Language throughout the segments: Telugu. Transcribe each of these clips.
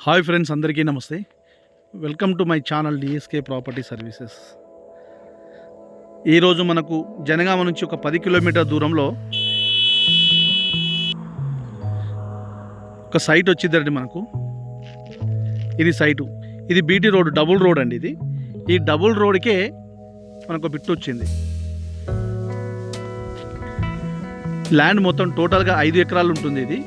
హాయ్ ఫ్రెండ్స్, అందరికీ నమస్తే. Welcome to my channel DSK property services. ఈరోజు మనకు జనగామ నుంచి ఒక 10 కిలోమీటర్ దూరంలో ఒక సైట్ వచ్చిందండి మనకు. ఇది సైటు, ఇది బీటీ రోడ్, డబుల్ రోడ్ అండి. ఇది ఈ డబుల్ రోడ్కే మనకు బిట్ వచ్చింది. ల్యాండ్ మొత్తం టోటల్గా 5 ఎకరాలు ఉంటుంది. ఇది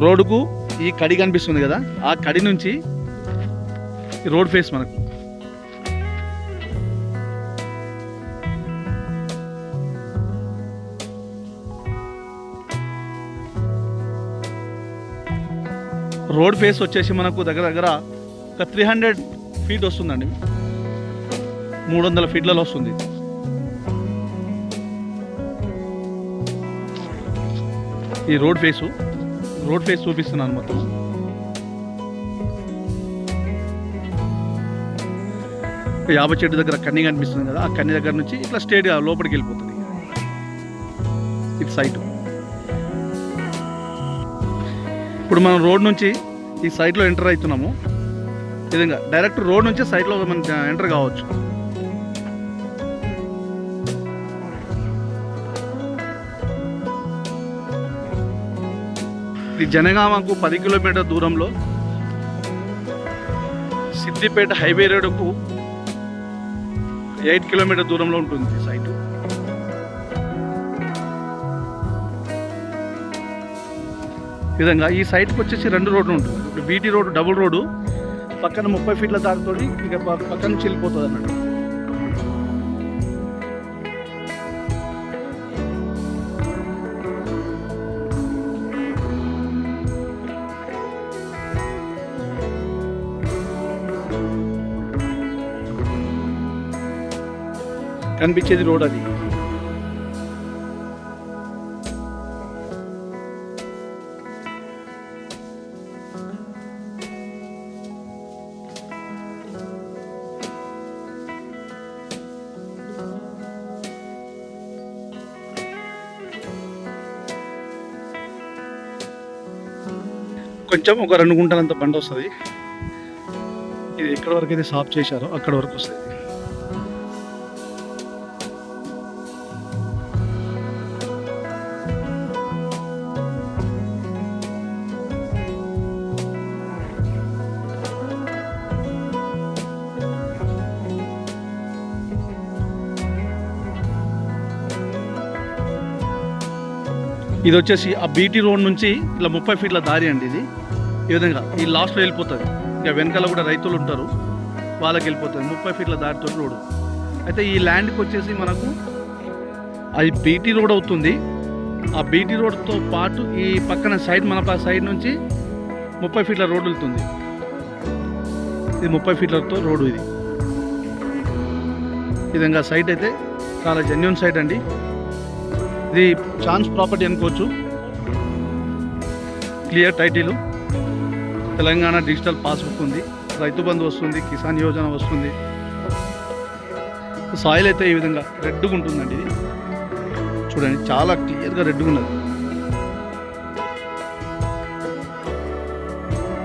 రోడ్డుకు ఈ కడి కనిపిస్తుంది కదా, ఆ కడి నుంచి రోడ్ ఫేస్ మనకు. రోడ్ ఫేస్ వచ్చేసి మనకు దగ్గర దగ్గర ఒక 300 ఫీట్ వస్తుందండి. 300 ఫీట్లలో వస్తుంది. ఈ రోడ్ ఫేస్ చూపిస్తున్నాను మొత్తం. యాభై చెట్టు దగ్గర కన్నీ కనిపిస్తుంది కదా, ఆ కన్నీ దగ్గర నుంచి ఇట్లా స్ట్రేట్గా లోపలికి వెళ్ళిపోతుంది. ఇది సైటు. ఇప్పుడు మనం రోడ్ నుంచి ఈ సైట్లో ఎంటర్ అవుతున్నాము. ఈ విధంగా డైరెక్ట్ రోడ్ నుంచి సైట్లో మనం ఎంటర్ కావచ్చు. ఇది జనగామకు 10 కిలోమీటర్ దూరంలో సిద్దిపేట హైవే రోడ్డుకు 8 కిలోమీటర్ దూరంలో ఉంటుంది ఈ సైటు. ఈ విధంగా ఈ సైట్కి వచ్చేసి 2 రోడ్లు ఉంటుంది. ఇప్పుడు బీటీ రోడ్డు డబుల్ రోడ్డు పక్కన 30 ఫీట్ల దారితో ఇక పక్కన నుంచి వెళ్ళిపోతుంది అన్నట్టు. కనిపించేది రోడ్ అది. కొంచెం ఒక 2 గుంటలంత బండి వస్తుంది. ఇది ఎక్కడి వరకు అయితే సాఫ్ చేశారో అక్కడ వరకు వస్తుంది. ఇది వచ్చేసి ఆ బీటీ రోడ్ నుంచి ఇలా 30 ఫీట్ల దారి అండి. ఇది ఈ విధంగా ఈ లాస్ట్లో వెళ్ళిపోతుంది. ఇంకా వెనకాల కూడా రైతులు ఉంటారు, వాళ్ళకి వెళ్ళిపోతుంది 30 ఫీట్ల దారితో రోడ్డు. అయితే ఈ ల్యాండ్కి వచ్చేసి మనకు అది బీటీ రోడ్ అవుతుంది. ఆ బీటీ రోడ్తో పాటు ఈ పక్కన సైడ్ మన సైడ్ నుంచి 30 ఫీట్ల రోడ్డు వెళ్తుంది. ఇది 30 ఫీట్లతో రోడ్డు. ఇది ఈ విధంగా సైట్ అయితే చాలా జెన్యూన్ సైట్ అండి. ఇది ఛాన్స్ ప్రాపర్టీ అనుకోవచ్చు. Clear title, Telangana digital passbook ఉంది, రైతు బంధు వస్తుంది, కిసాన్ యోజన వస్తుంది. సాయిల్ అయితే ఈ విధంగా రెడ్గా ఉంటుందండి. ఇది చూడండి, చాలా క్లియర్గా రెడ్గా ఉన్నది.